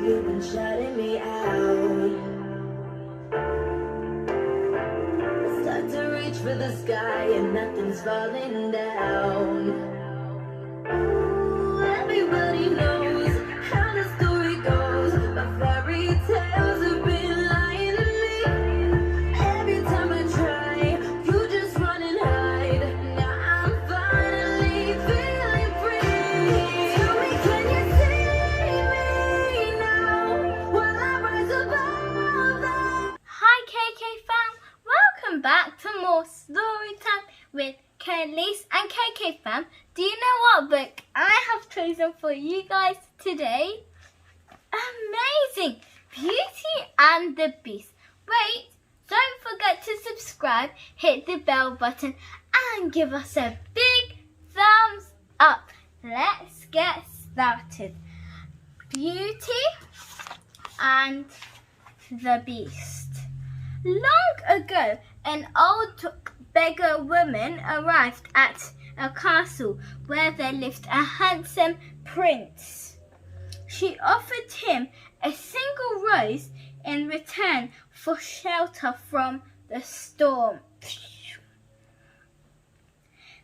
You've been shutting me out. Start to reach for the sky and nothing's falling down. Ooh, everybody knows how the story goes. My fairy tales have been lying to me. Every time I try, you just run and hide. Now I'm finally feeling free. Tell me, can you see me now while I rise above that? Hi KK fam, welcome back to more story time with Kaylis and KK fam. Do you know what book I have chosen for you guys today? Amazing! Beauty and the Beast. Wait, don't forget to subscribe, hit the bell button and give us a big thumbs up. Let's get started. Beauty and the Beast. Long ago, an old beggar woman arrived at a castle where there lived a handsome prince. She offered him a single rose in return for shelter from the storm.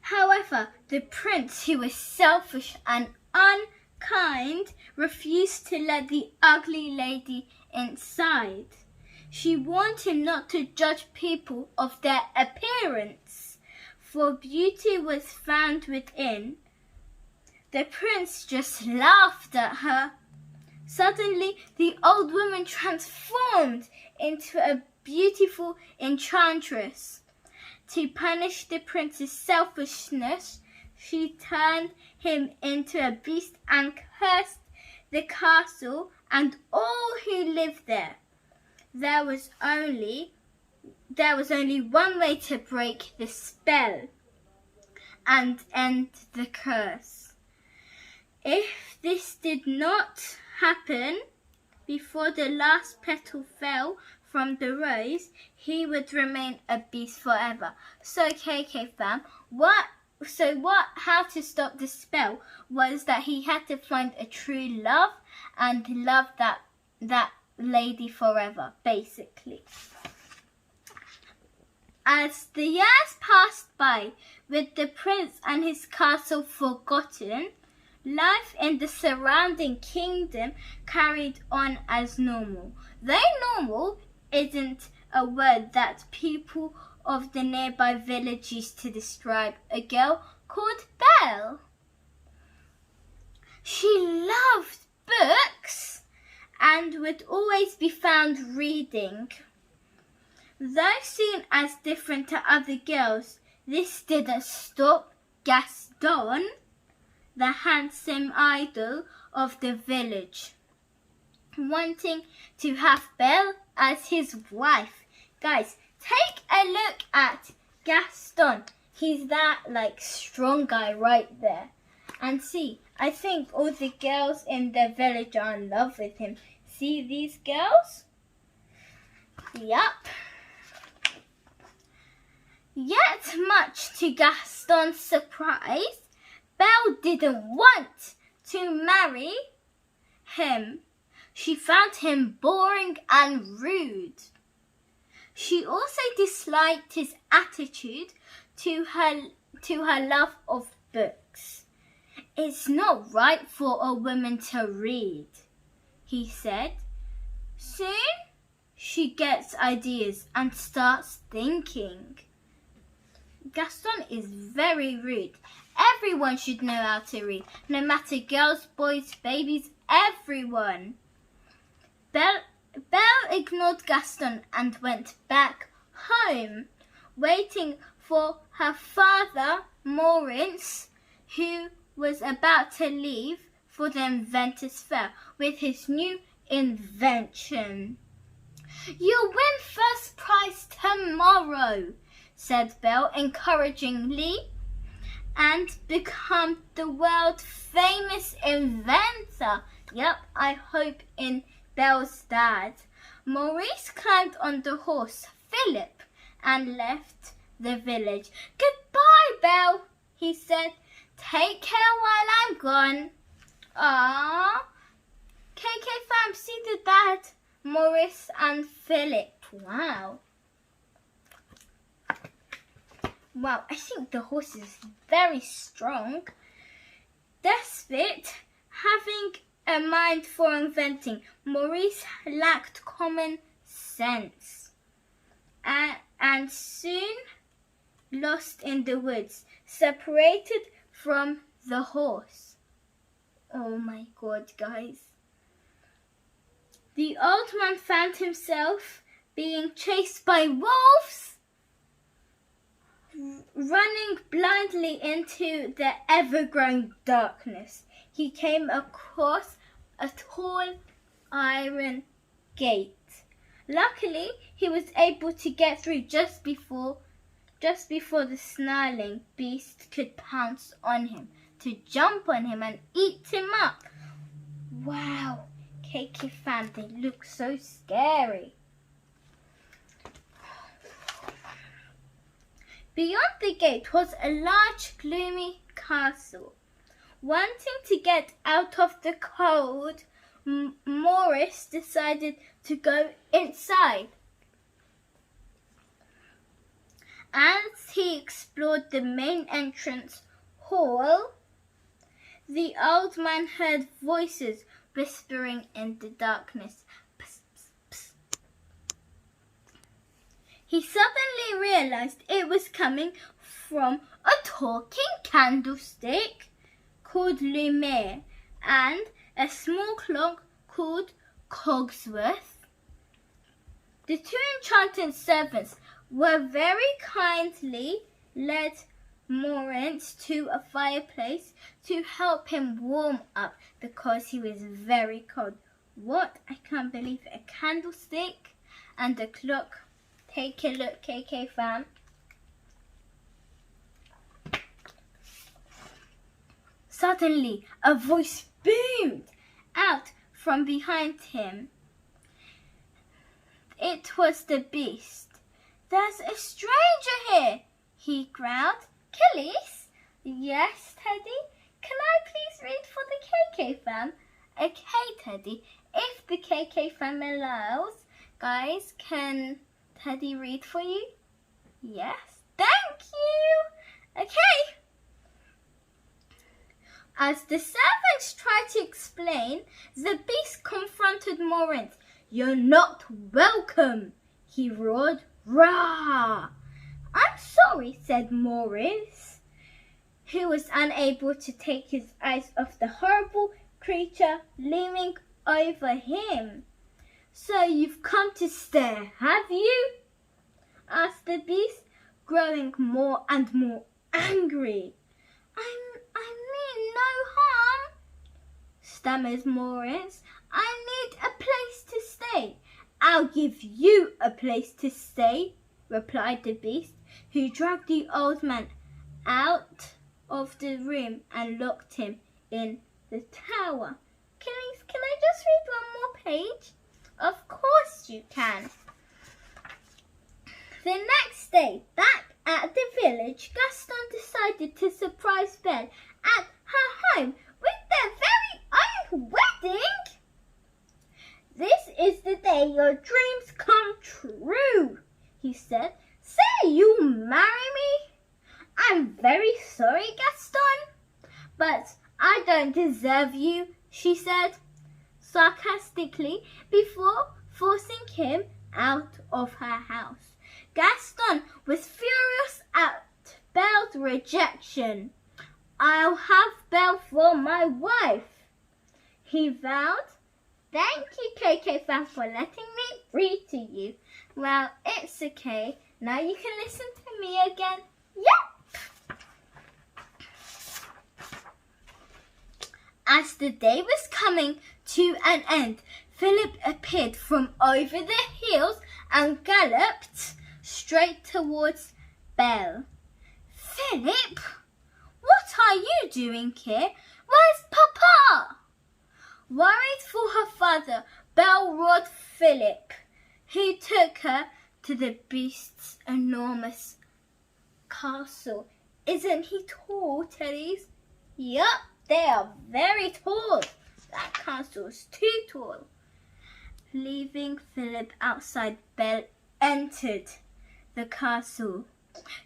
However, the prince, who was selfish and unkind, refused to let the ugly lady inside. She warned him not to judge people of their appearance, for beauty was found within. The prince just laughed at her. Suddenly, the old woman transformed into a beautiful enchantress. To punish the prince's selfishness, she turned him into a beast and cursed the castle and all who lived there. There was only one way to break the spell and end the curse. If this did not happen before the last petal fell from the rose, he would remain a beast forever. So KK fam, how to stop the spell was that he had to find a true love and love that lady forever, basically. As the years passed by, with the prince and his castle forgotten, life in the surrounding kingdom carried on as normal. Though normal isn't a word that people of the nearby village used to describe a girl called Belle. She loved books and would always be found reading. Though seen as different to other girls, this didn't stop Gaston, the handsome idol of the village, wanting to have Belle as his wife. Guys, take a look at Gaston. He's that strong guy right there. And see, I think all the girls in the village are in love with him. See these girls? Yup. Yet, much to Gaston's surprise, Belle didn't want to marry him. She found him boring and rude. She also disliked his attitude to her love of books. It's not right for a woman to read, he said. Soon, she gets ideas and starts thinking. Gaston is very rude. Everyone should know how to read, no matter girls, boys, babies, everyone. Belle ignored Gaston and went back home, waiting for her father, Maurice, who was about to leave for the Inventors' Fair with his new invention. You'll win first prize tomorrow, said Belle encouragingly, and become the world famous inventor. Yep, I hope in Belle's dad. Maurice climbed on the horse, Philip, and left the village. Goodbye, Belle, he said. Take care while I'm gone. KK fam, see Maurice and Philip. Wow. Wow, I think the horse is very strong. Despite having a mind for inventing, Maurice lacked common sense and soon lost in the woods, separated from the horse. Oh my God, guys. The old man found himself being chased by wolves, running blindly into the ever-growing darkness. He came across a tall iron gate. Luckily, he was able to get through just before the snarling beast could pounce on him, to jump on him and eat him up. Wow, KK fam, they look so scary. Beyond the gate was a large, gloomy castle. Wanting to get out of the cold, Maurice decided to go inside. As he explored the main entrance hall, the old man heard voices whispering in the darkness. Psst, psst, psst. He suddenly realized it was coming from a talking candlestick called Lumiere and a small clock called Cogsworth. The two enchanted servants were very kindly led Maurice to a fireplace to help him warm up because he was very cold. What? I can't believe it. A candlestick and a clock. Take a look, KK fam. Suddenly, a voice boomed out from behind him. It was the beast. There's a stranger here, he growled. Kaylis? Yes, Teddy? Can I please read for the KK fam? Okay, Teddy. If the KK fam allows, guys, can Teddy read for you? Yes. Thank you. Okay. As the servants tried to explain, the beast confronted Maurice. You're not welcome, he roared. Rah! I'm sorry, said Maurice, who was unable to take his eyes off the horrible creature looming over him. So you've come to stare, have you? Asked the beast, growing more and more angry. I mean no harm, stammered Maurice. I need a place to stay. I'll give you a place to stay, replied the beast, who dragged the old man out of the room and locked him in the tower. Can I just read one more page? Of course you can. The next day, back at the village, Gaston decided to surprise Belle at her home with their very own wedding. This is the day your dreams come true, he said. Say you'll marry me? I'm very sorry, Gaston, but I don't deserve you, she said sarcastically before forcing him out of her house. Gaston was furious at Belle's rejection. I'll have Belle for my wife, he vowed. Thank you, KK fam, for letting me read to you. Well, it's okay. Now you can listen to me again. Yep! As the day was coming to an end, Philip appeared from over the hills and galloped straight towards Belle. Philip, what are you doing here? Where's Papa? Worried for her father, Belle roared Philip, who took her to the beast's enormous castle. Isn't he tall, Teddies? Yup, they are very tall. That castle is too tall. Leaving Philip outside, Belle entered the castle.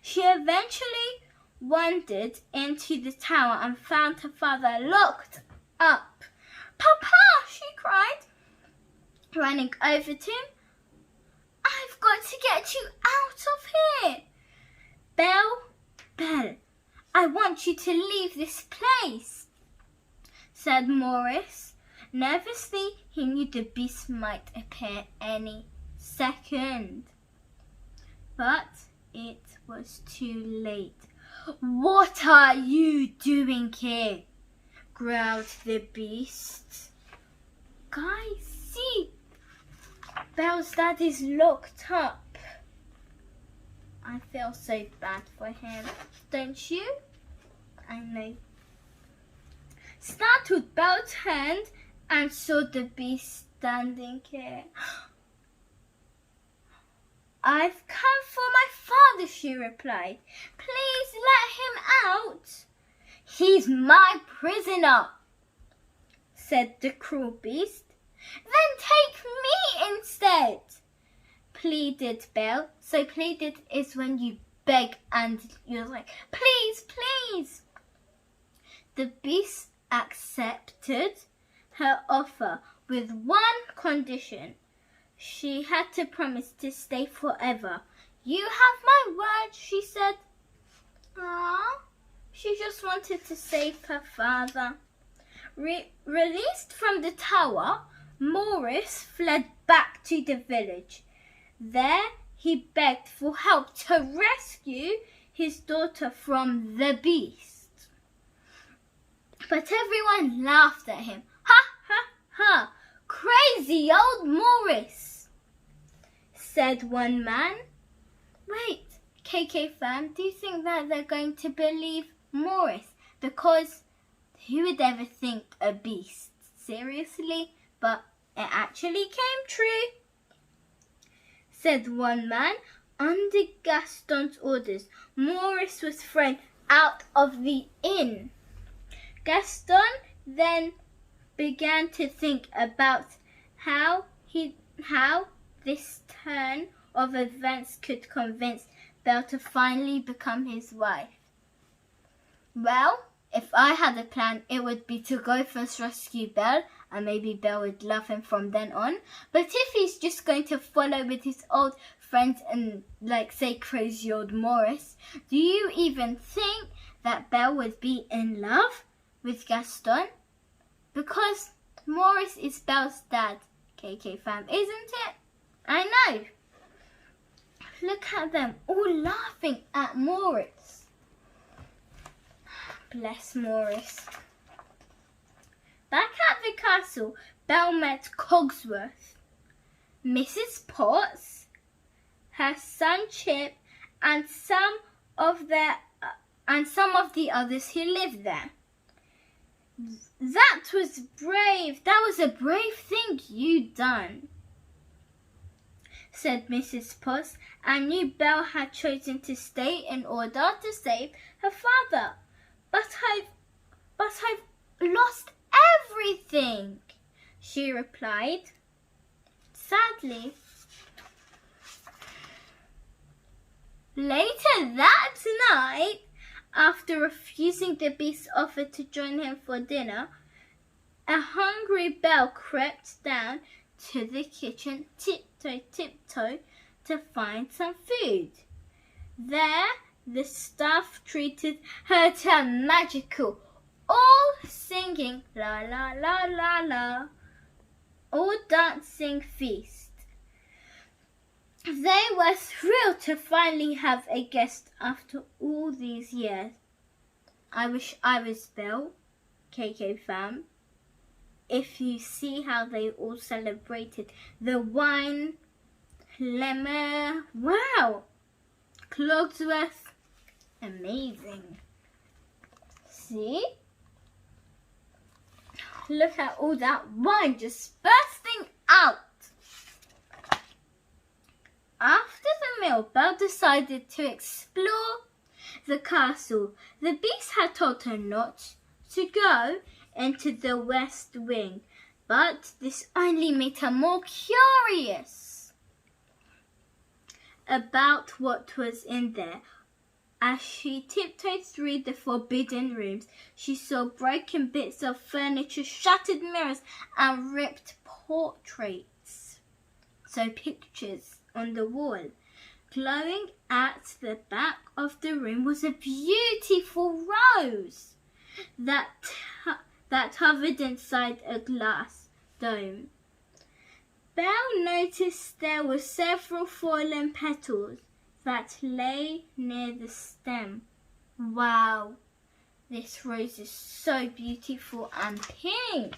She eventually wandered into the tower and found her father locked up. "Papa!" she cried, running over to him. "I've got to get you out of here." Belle, I want you to leave this place," said Maurice. Nervously, he knew the beast might appear any second. But it was too late. "What are you doing here?" growled the beast. "Guys, see, Belle's dad is locked up." I feel so bad for him, don't you? I know. Startled, Belle turned and saw the beast standing here. "I've come for my father," she replied. "Please let him out." "He's my prisoner," said the cruel beast. "Then take me instead," pleaded Belle. So pleaded is when you beg and you're like, "Please, please." The beast accepted her offer with one condition. She had to promise to stay forever. "You have my word," she said. Aww, she just wanted to save her father. Released from the tower, Maurice fled back to the village. There he begged for help to rescue his daughter from the beast. But everyone laughed at him. "Ha, ha, ha! Crazy old Maurice," said one man. Wait, KK fam, do you think that they're going to believe Maurice? Because who would ever think a beast? Seriously? But it actually came true, said one man. Under Gaston's orders, Maurice was thrown out of the inn. Gaston then began to think about how this turn of events could convince Belle to finally become his wife. Well, if I had a plan, it would be to go first rescue Belle, and maybe Belle would love him from then on. But if he's just going to follow with his old friends and say crazy old Maurice, do you even think that Belle would be in love with Gaston? Because Maurice is Belle's dad, KK fam, isn't it? I know. Look at them, all laughing at Maurice. Bless Maurice. Back at the castle, Belle met Cogsworth, Mrs. Potts, her son Chip, and some of the others who lived there. That was brave. That was a brave thing you done, said Mrs. Potts, and knew Belle had chosen to stay in order to save her father. But I've lost everything, she replied sadly. Later that night, after refusing the beast's offer to join him for dinner, a hungry Belle crept down to the kitchen, tiptoe, to find some food. There, the staff treated her to a magical, all singing la la la la la, all dancing feast. They were thrilled to finally have a guest after all these years. I wish I was Belle, KK fam. If you see how they all celebrated the wine, lemon, wow, Cogsworth, amazing. See? Look at all that wine just bursting out. After the meal, Belle decided to explore the castle. The beast had told her not to go into the west wing. But this only made her more curious about what was in there. As she tiptoed through the forbidden rooms, she saw broken bits of furniture, shattered mirrors, and ripped portraits. So pictures on the wall. Glowing at the back of the room was a beautiful rose that hovered inside a glass dome. Belle noticed there were several fallen petals that lay near the stem. Wow, this rose is so beautiful and pink.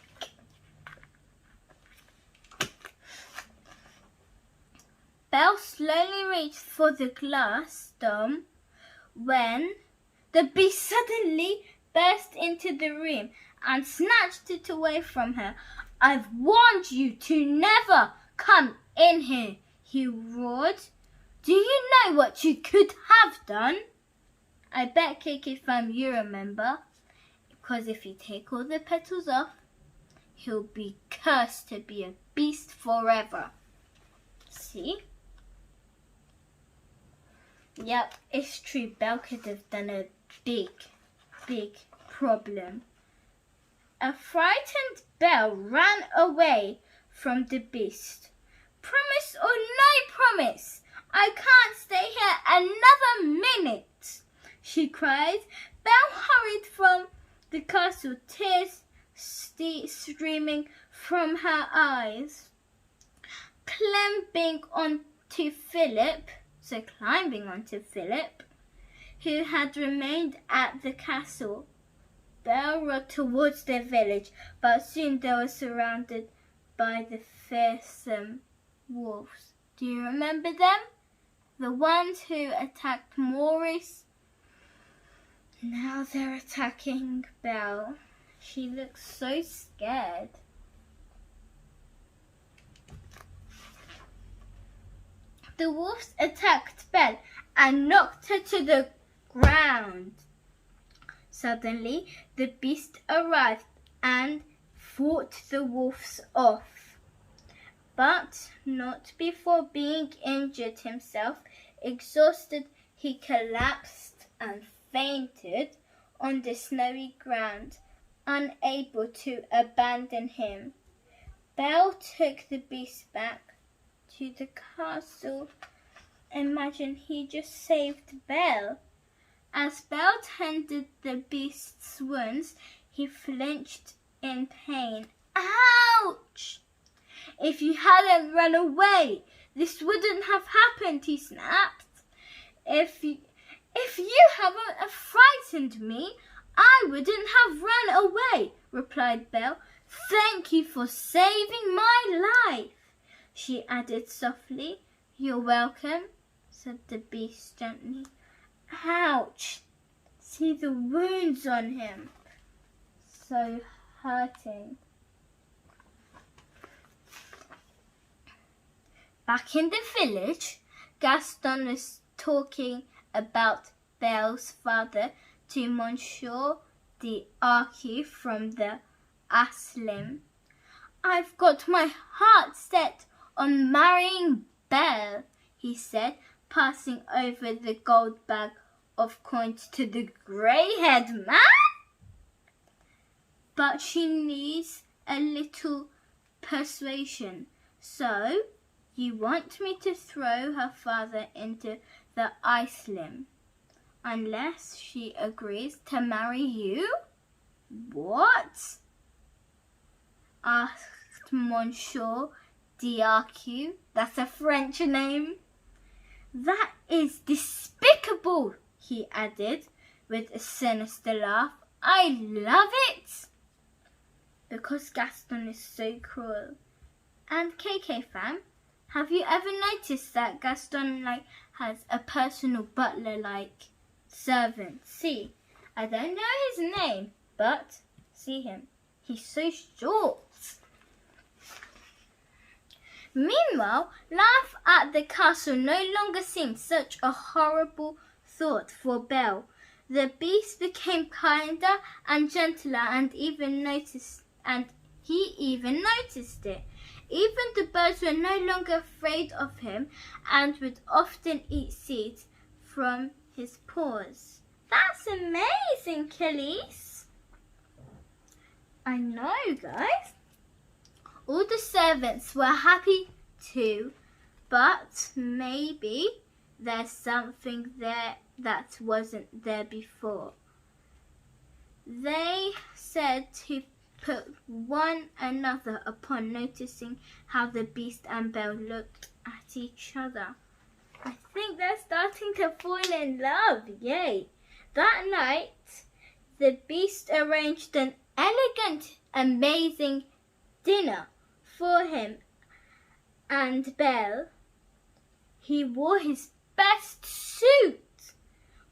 Belle slowly reached for the glass dome when the beast suddenly burst into the room and snatched it away from her. "I've warned you to never come in here," he roared. "Do you know what you could have done?" I bet Kaylis, you remember. Because if you take all the petals off, he'll be cursed to be a beast forever. See? Yep, it's true. Belle could have done a big problem. A frightened Belle ran away from the beast. "Promise or no promise, I can't stay here another minute," she cried. Belle hurried from the castle, tears streaming from her eyes. Climbing onto Philip, who had remained at the castle, Belle rode towards the village, but soon they were surrounded by the fearsome wolves. Do you remember them? The ones who attacked Maurice? Now they're attacking Belle. She looks so scared. The wolves attacked Belle and knocked her to the ground. Suddenly, the beast arrived and fought the wolves off. But not before being injured himself. Exhausted, he collapsed and fainted on the snowy ground, unable to abandon him. Belle took the beast back to the castle. Imagine he just saved Belle. As Belle tended the beast's wounds, he flinched in pain. "Ouch! If you hadn't run away, this wouldn't have happened," he snapped. If you hadn't frightened me, I wouldn't have run away," replied Belle. "Thank you for saving my life," she added softly. "You're welcome," said the beast gently. "Ouch! See the wounds on him. So hurting." Back in the village, Gaston was talking about Belle's father to Monsieur d'Arcy from the Asylum. "I've got my heart set on marrying Belle," he said, passing over the gold bag of coins to the grey-haired man. "But she needs a little persuasion. So you want me to throw her father into the Asylum unless she agrees to marry you?" "What?" asked Monsieur d'Arcy. That's a French name. "That is despicable," he added with a sinister laugh. "I love it." Because Gaston is so cruel. And KK fam, have you ever noticed that Gaston has a personal butler servant? See, I don't know his name, but see him. He's so short. Meanwhile, life at the castle no longer seemed such a horrible thought for Belle. The beast became kinder and gentler, and He even noticed it. Even the birds were no longer afraid of him and would often eat seeds from his paws. That's amazing, Kaylis. I know, guys. All the servants were happy too, but maybe there's something there that wasn't there before. They said to put one another upon noticing how the beast and Belle looked at each other. I think they're starting to fall in love. Yay! That night, the beast arranged an elegant, amazing dinner for him and Belle. He wore his best suit,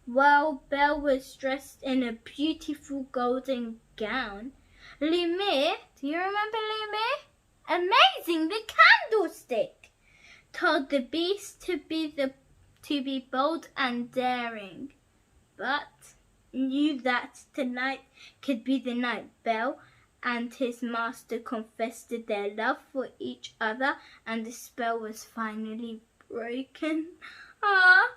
while Belle was dressed in a beautiful golden gown. Lumiere, do you remember Lumiere? Amazing, the candlestick, told the beast to be bold and daring, but knew that tonight could be the night Belle and his master confessed their love for each other and the spell was finally broken. Ah,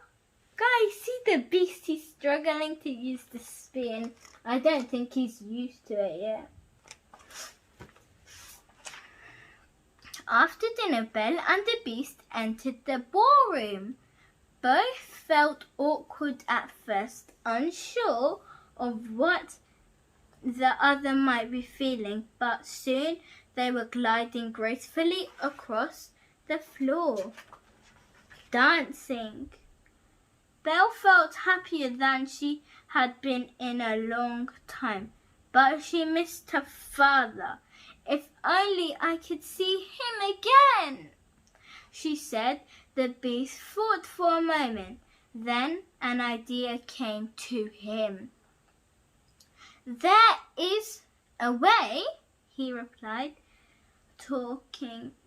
guys, see the beast? He's struggling to use the spoon. I don't think he's used to it yet. After dinner, Belle and the beast entered the ballroom. Both felt awkward at first, unsure of what the other might be feeling, but soon they were gliding gracefully across the floor, dancing. Belle felt happier than she had been in a long time, but she missed her father. If only I could see him again, she said. The beast thought for a moment. Then an idea came to him. There is a way, he replied,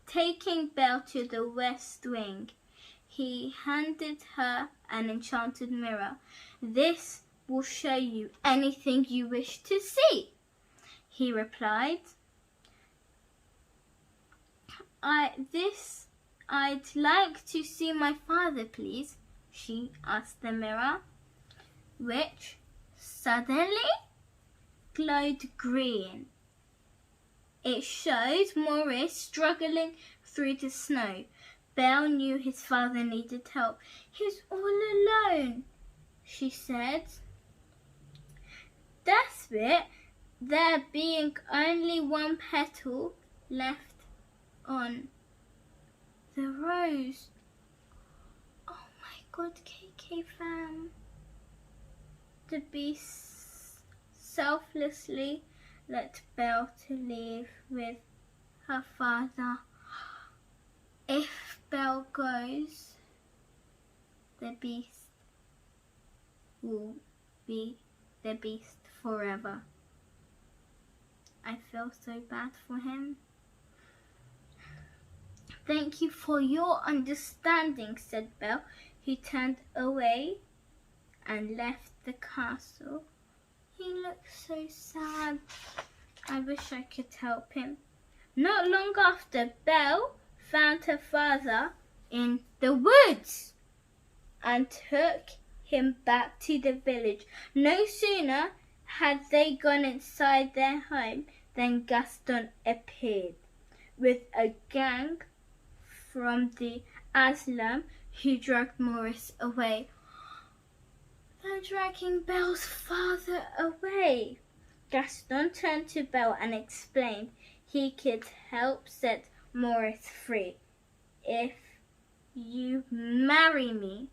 taking Belle to the west wing. He handed her an enchanted mirror. This will show you anything you wish to see, he replied. I'd like to see my father, please, she asked the mirror, which suddenly glowed green. It showed Maurice struggling through the snow. Belle knew his father needed help. He's all alone, she said. Desperate, there being only one petal left on the rose. Oh my God, KK fam. The beast selflessly let Belle to leave with her father. If Belle goes, the beast will be the beast forever. I feel so bad for him. Thank you for your understanding, said Belle, who turned away and left the castle. He looks so sad. I wish I could help him. Not long after, Belle found her father in the woods and took him back to the village. No sooner had they gone inside their home than Gaston appeared with a gang from the Asylum who dragged Maurice away. They're dragging Belle's father away. Gaston turned to Belle and explained he could help set Maurice free if you marry me,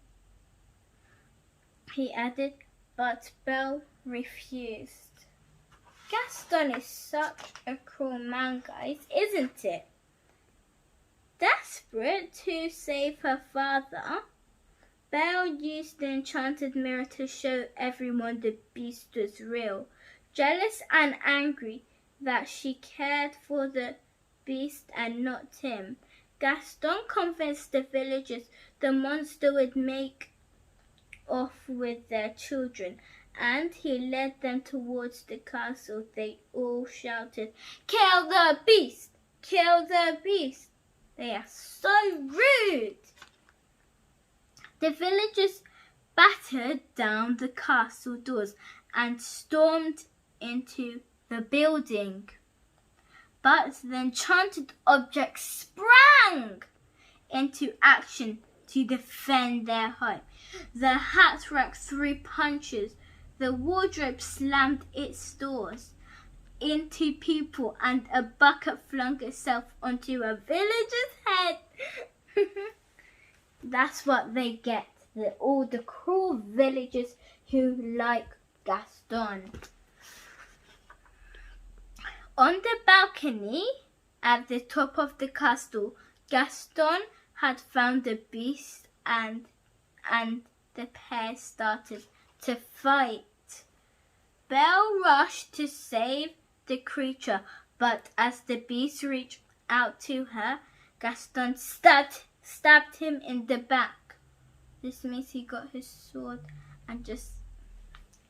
he added, but Belle refused. Gaston is such a cruel man, guys, isn't it? Desperate to save her father, Belle used the enchanted mirror to show everyone the beast was real. Jealous and angry that she cared for the beast and not him, Gaston convinced the villagers the monster would make off with their children and he led them towards the castle. They all shouted, "Kill the beast! Kill the beast!" They are so rude. The villagers battered down the castle doors and stormed into the building. But the enchanted object sprang into action to defend their home. The hat rack threw punches. The wardrobe slammed its doors into people, and a bucket flung itself onto a villager's head. That's what they get. All the cruel villagers who like Gaston. On the balcony at the top of the castle, Gaston had found the beast, and the pair started to fight. Belle rushed to save the creature, but as the beast reached out to her, Gaston stabbed him in the back. This means he got his sword and just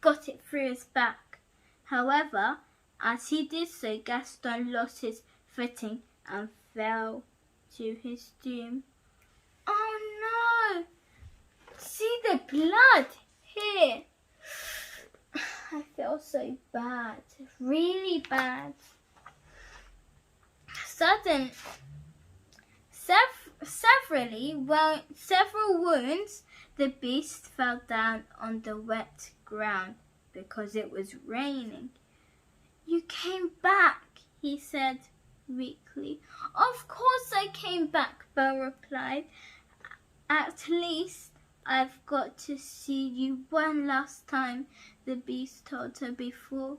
got it through his back. However, as he did so, Gaston lost his footing and fell to his doom. Oh no! See the blood here. I feel so bad, really bad. Several wounds, the beast fell down on the wet ground because it was raining. "You came back," he said weakly. "Of course I came back," Belle replied. "At least I've got to see you one last time," the beast told her before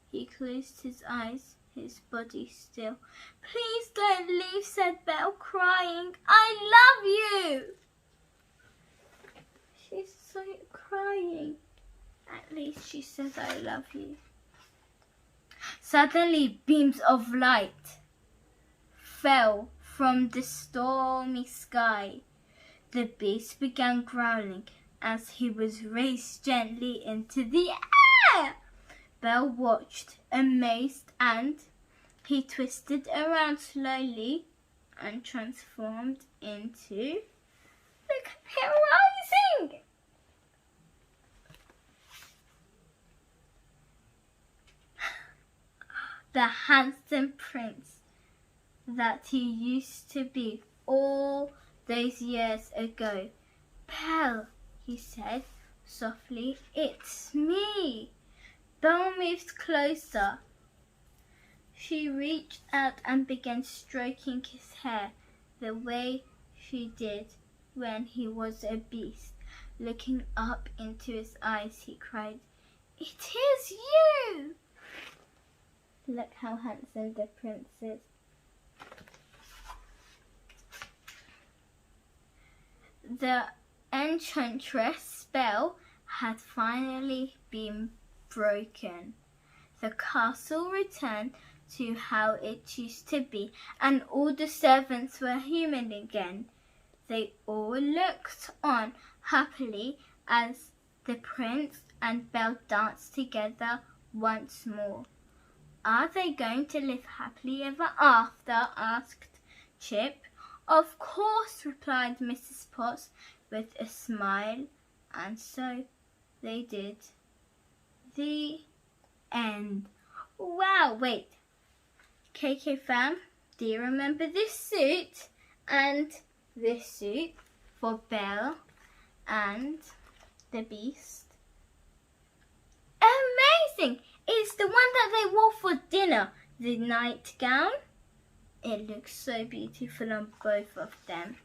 he closed his eyes, his body still. "Please don't leave," said Belle, crying. "I love you." She's so crying. At least she says, "I love you." Suddenly, beams of light fell from the stormy sky. The beast began growling as he was raised gently into the air. Belle watched, amazed, and he twisted around slowly and transformed into, look at him rising! The handsome prince that he used to be all those years ago. "Belle," he said softly, "it's me." Belle moved closer. She reached out and began stroking his hair the way she did when he was a beast. Looking up into his eyes, he cried, "It is you!" Look how handsome the prince is. The enchantress spell had finally been broken. The castle returned to how it used to be, and all the servants were human again. They all looked on happily as the prince and Belle danced together once more. "Are they going to live happily ever after?" asked Chip. "Of course," replied Mrs. Potts with a smile, and so they did. The end. Wow, wait. KK fam, do you remember this suit and this suit for Belle and the Beast? Amazing! It's the one that they wore for dinner, the nightgown. It looks so beautiful on both of them.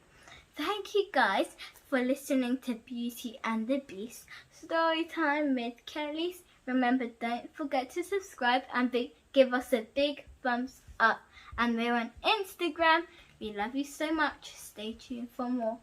Thank you guys for listening to Beauty and the Beast Storytime with Kaylis. Remember, don't forget to subscribe and give us a big thumbs up. And we're on Instagram. We love you so much. Stay tuned for more.